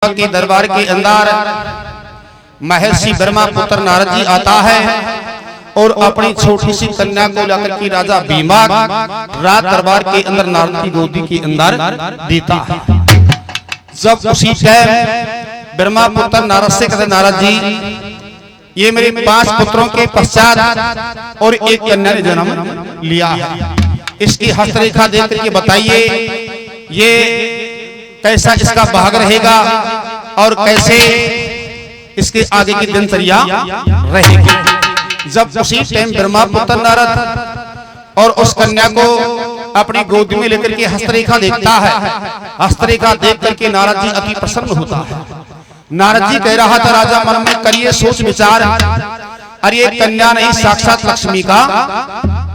के दरबार के अंदर महर्षि ब्रह्मा पुत्र नारद जी आता है और अपनी छोटी सी कन्या को लेकर के राजा भीमा रात दरबार के अंदर नारद की गोदी के अंदर देता है। जब उसी टाइम ब्रह्मा पुत्र नारद से कहते नारद जी ये मेरे 5 पुत्रों के पश्चात और एक कन्या ने जन्म लिया है, इसकी हस्तरेखा देख करके बताइए ये कैसा इसका भाग रहेगा और कैसे इसके आगे की दिनचर्या रहेगी। जब उसी टाइम ब्रह्मा पुत्र नारद और उस कन्या को अपनी गोद में लेकर के हस्तरेखा देखता है, हस्तरेखा देख करके नारद जी अति प्रसन्न होता है। नारद जी कह रहा था राजा मन में करिए सोच विचार, अरे ये कन्या नहीं साक्षात लक्ष्मी का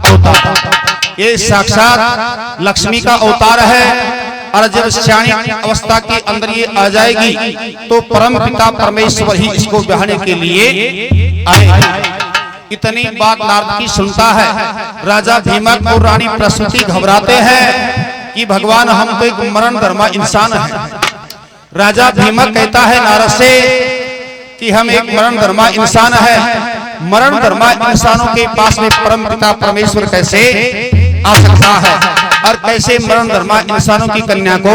अवतार, ये साक्षात लक्ष्मी का अवतार है। और जब श्याणी अवस्था के अंदर ये आ जाएगी तो परम पिता परमेश्वर ही इसको ब्याहने के लिए आए। इतनी बात नारद की सुनता है। राजा भीमक और रानी प्रसूति घबराते हैं कि भगवान हम तो एक मरण धर्मा इंसान है। राजा भीमक कहता है नारद से कि हम एक मरण धर्मा इंसान है, मरण धर्मा इंसानों के पास में परम पिता परमेश्वर कैसे आ सकता है और कैसे मरण धर्मा इंसानों की कन्या को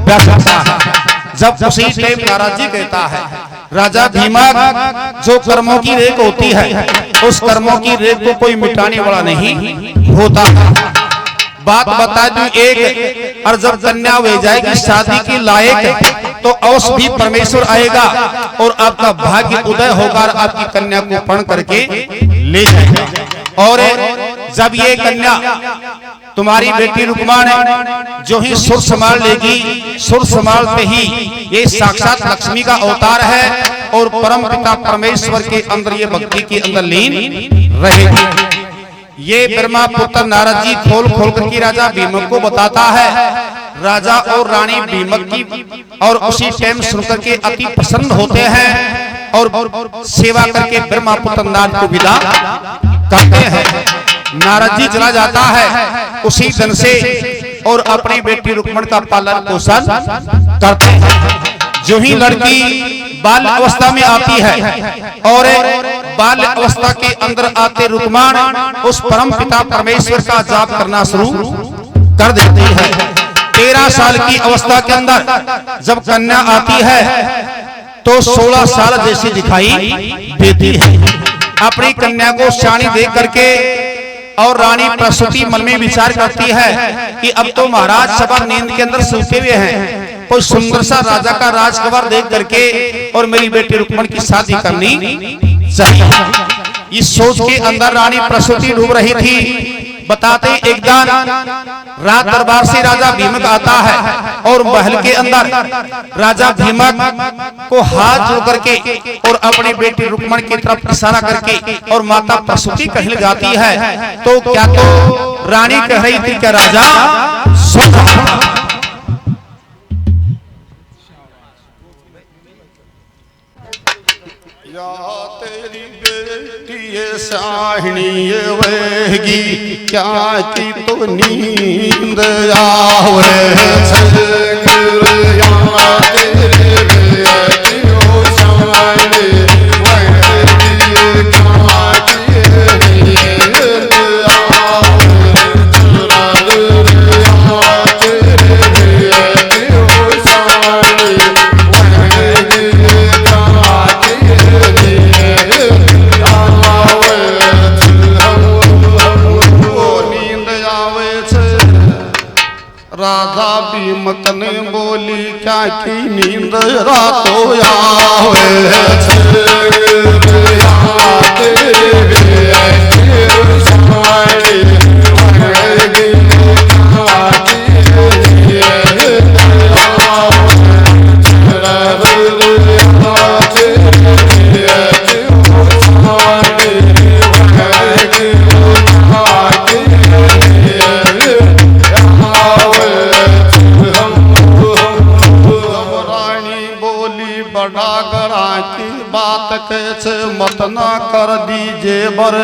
ब्याह सकता है। जब उसी टाइम नारद जी कहता है राजा भीमक जो कर्मों की रेख होती है उस कर्मों की रेख को कोई मिटाने वाला नहीं होता। बात बता दूं एक, और जब कन्या हो जाएगी शादी के लायक तो अवश्य भी परमेश्वर आएगा और आपका भाग्य उदय होगा और आपकी कन्या को पढ़ करके ले जाएगा। और जब ये कन्या तुम्हारी बेटी रुक्माण जो ही सुर संभाल लेगी, सुर संभालते ही ये साक्षात लक्ष्मी का अवतार है और परम पिता परमेश्वर के अंदर ये भक्ति के अंदर लीन रहेगी। ये ब्रह्मा पुत्र नारद जी खोल खोल करके राजा भीमक को बताता है। राजा और रानी भीमक की और उसी टाइम सुनकर के अति प्रसन्न होते हैं और सेवा करके ब्रह्मा पुत्र नारद को विदा करते हैं। नारद जी चला जाता है उसी दिन से और अपनी बेटी रुक्मण का पालन पोषण करते हैं। जो ही लड़की बाल अवस्था में आती है और बाल अवस्था के अंदर आते रुक्माण उस परम पिता परमेश्वर का जाप करना शुरू कर देती है। 13 साल की अवस्था के अंदर जब कन्या आती है तो 16 साल जैसी दिखाई देती है। अपनी कन्या को श्याणी देख करके और रानी प्रसूति मन में विचार करती है कि अब तो महाराज सभा नींद के अंदर सोते हुए हैं, कोई सुंदर सा राजा का राजकुमार देख करके और मेरी बेटी रुक्मण की शादी करनी चाहिए। इस सोच के अंदर रानी प्रसूति डूब रही थी। बताते एक दिन रात दरबार से राजा भीमक आता है और महल के अंदर राजा भीमक को हाथ जोड़ करके और अपनी बेटी रुक्मण की तरफ इशारा करके और माता प्रसूति कहने जाती है तो क्या तो रानी कह रही थी क्या राजा तेरी बेटी ये साहिणी वेगी क्या की तो नींद आवे राधा भीमक ने बोली क्या की नींद रातों आवे मत ना कर दीजिए बर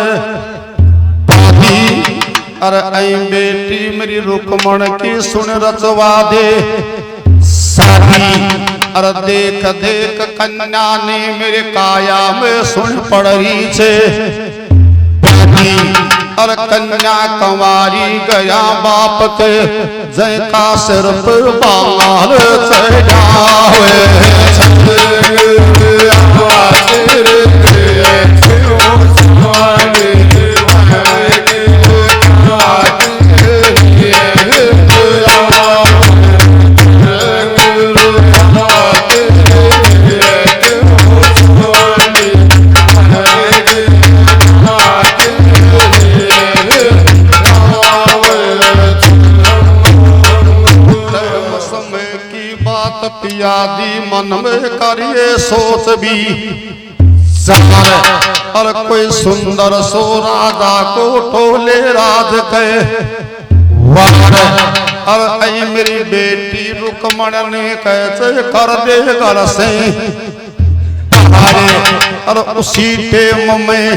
अरे आई बेटी मेरी रुक्मण की सुन रचवा दे शादी अरे देख देख कन्या ने मेरे काया में सुन पड़ रही छे। अरे कन्या कंवारी गया बाप के जय का सिर पर बाल चढ़ावे। पियादी मन में करिए सोच भी और कोई सुंदर सो राजा को टोले राज के और आई मेरी बेटी रुकमण ने कैसे कर दे घर से। और उसी टेम में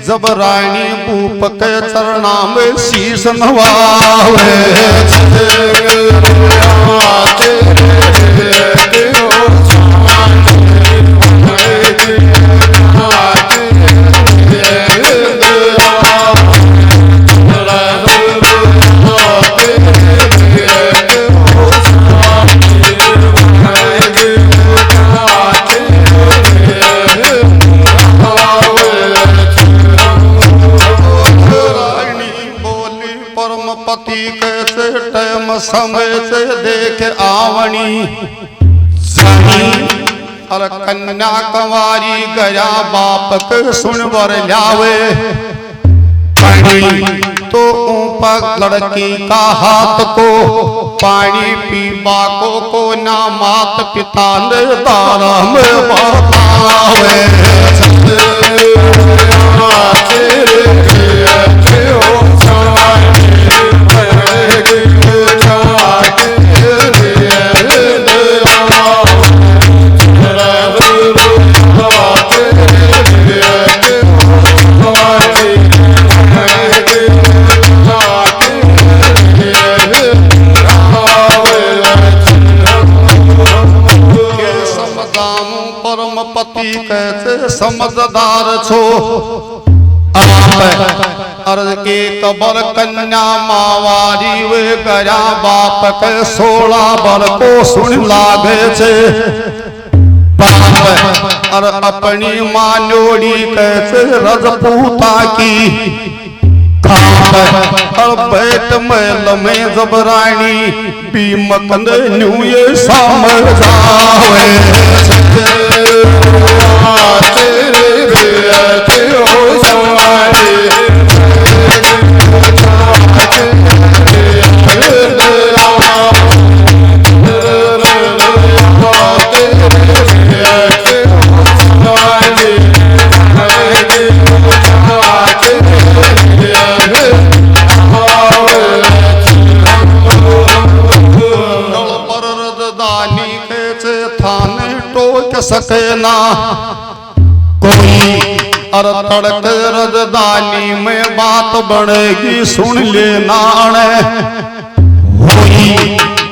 जब रानी भूप के चरणा में शीश नवावे। समय से देख आवनी और कन्या कंवारी गया बाप के सुन बर लावे। तो ऊपर लड़की का हाथ को पानी पीबा को ना मात पिता ने तारा में बतावे। पति कैसे समझदार छो अर्ज के कबर कन्या मावारी वे गया बाप के 16 बर को सुन लागे छे। बाप और अपनी मानोड़ी कैसे रजपूता की और बैठ महल में जब रानी बीमकंद न्यू ये समझावे। सके ना कोई और तड़क रजदानी में बात बढ़ेगी सुन लेना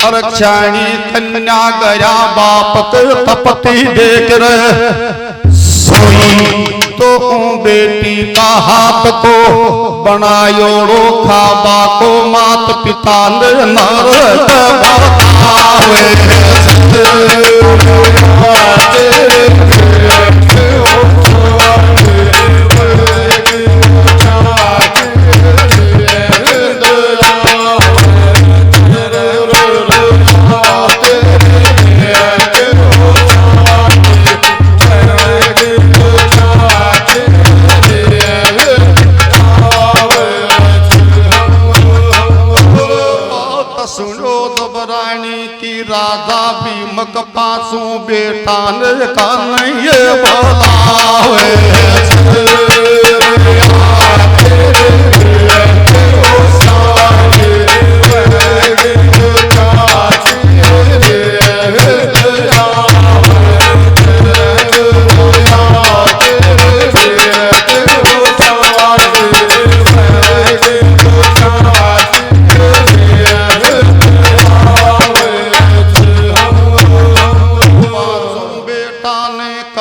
और चाणी कन्या गया बाप के तपती देख रहे सोई। तो बेटी का हाथ को बनायो खाबा को मात पिता ने नरक बतावे। राजा भीमक पासू बेटा ने कन्हैया बोलावे।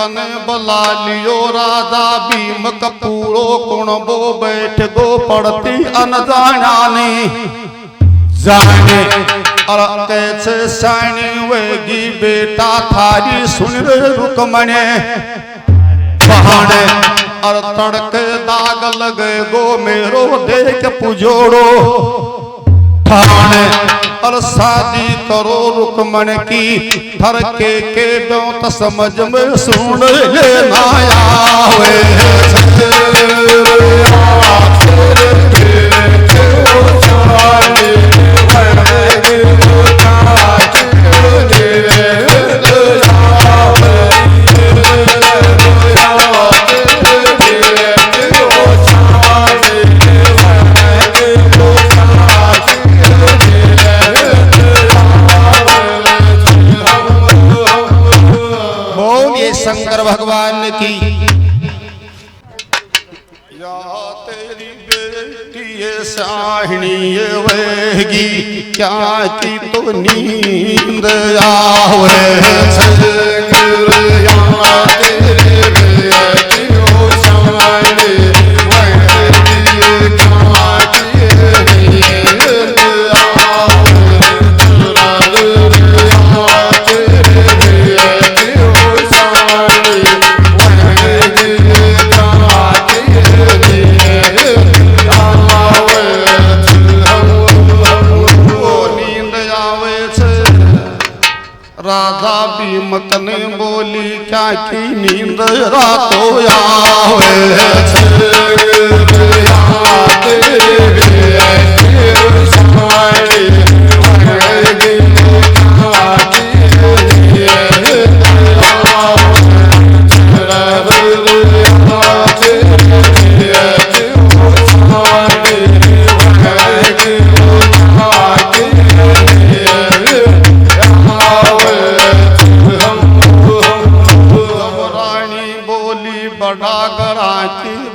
कने बुला लियो राजा भीम कपूरो कुणबो बैठ गो पड़ती अनजाना ने जाने और कैसे सानी वेगी बेटा थारी सुन रे रुकमणे बहाने और तड़के दाग लगे गो मेरो देख पुजोड़ो ठाणे और शादी करो रुकमण की धर के तो समझ में सुन लेना आवे शंकर भगवान की या तेरी बेटी साहिणी वेगी क्या की तो नींद आवे राजा भीम कने बोली क्या की नींद रातों आवे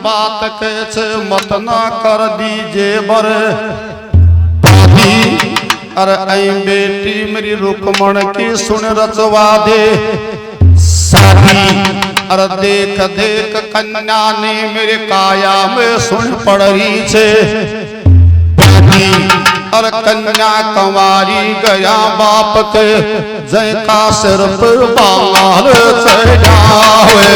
बात कैसे मत ना कर दीजे बर अरे आई बेटी मेरी रुकमण की सुन रचवा दे सारी अरे देख देख कन्या ने मेरे काया में सुन पड़ रही छे अरे कन्या कंवारी गया बाप के जय का सिर पर बाल चढ़ावे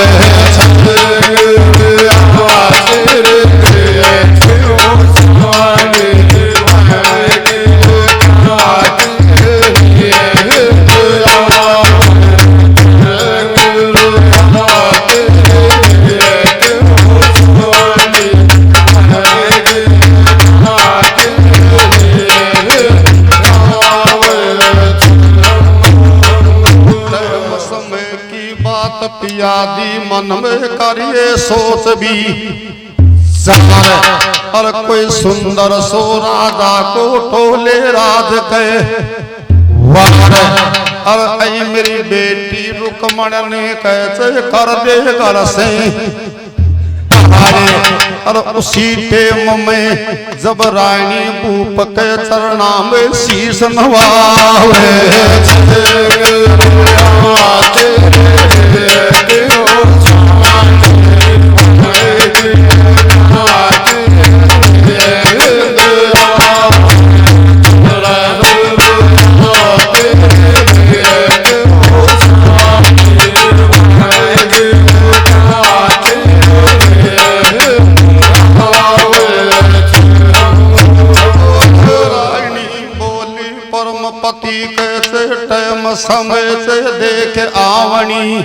पियादी मन में करिए सोच भी और कोई सुंदर सो राजा को टोले राज के और आई मेरी बेटी रुकमण ने कैसे कर दे घर से और उसी टेम में जब रानी भूप के चरणा में शीश नवावे समय से देख आवनी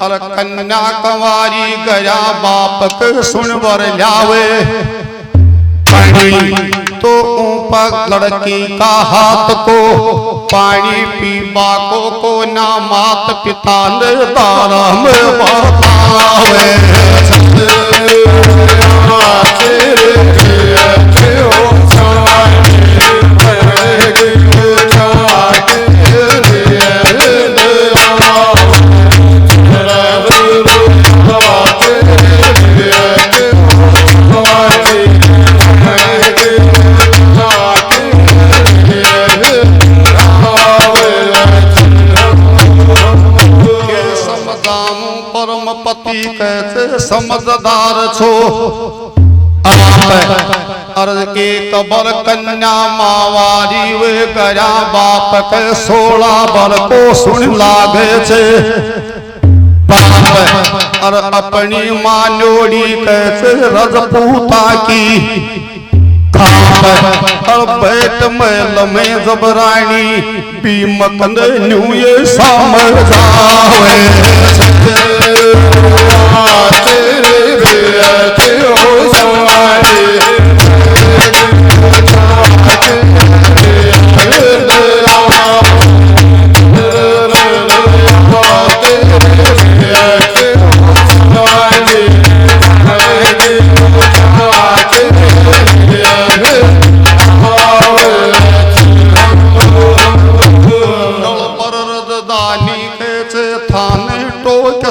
और कन्या कंवारी गया बाप के सुन बर लावे तो ऊपर लड़की का हाथ को पानी पीबा को ना मात पिता ने तारा में बतावे पति कैसे समझदार छो आप अर्ज के कबर कन्या मावारी वे गया बाप के 16 बर को सुन लागे छे बाप और अपनी मानोड़ी कैसे रजपूता की और बैठ महल में जबरानी बीमकंद न्यू ये समझावे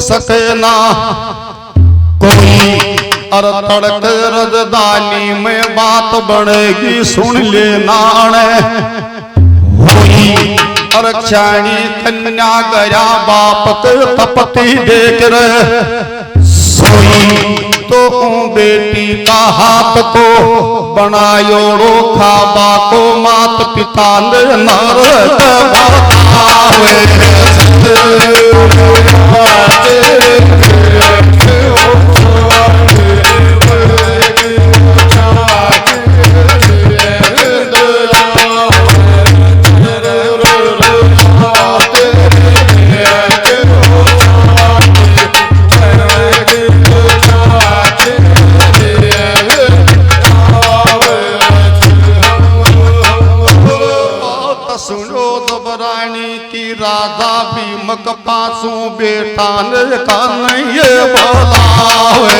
सकेना कोई और तड़क रजदानी में बात बढ़ेगी सुन लेना हुई और क्षणी कन्या गया बाप के तपती देख रहे सोई तो बेटी का हाथ को बनायो खाबा को मात पिता ने नरक बतावे राजा भीमक पासू बेटा ने का नहीं बोलावे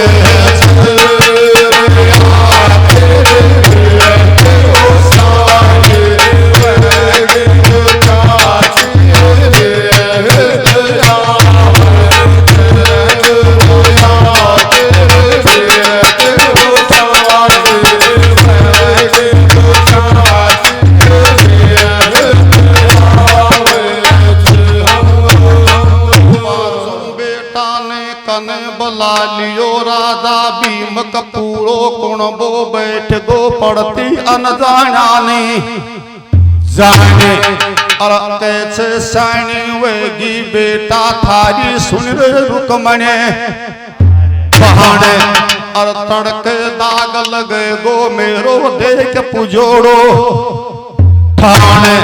पूरो कुण बो बैठ गो पड़ती अनजाने जाने और कैसे सानी वेगी बेटा थारी सुन रे रुकमने बहाने और तड़के दाग लगे गो मेरो देख पुजोड़ो ठाणे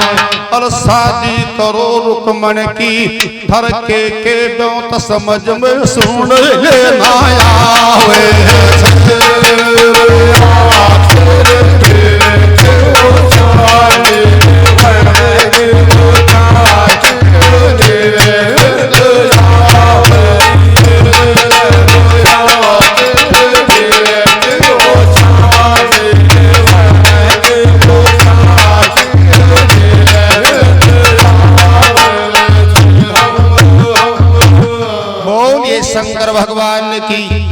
और शादी करो रुकमन की धर के दो तो समझ में सुन लेना आवे शंकर भगवान की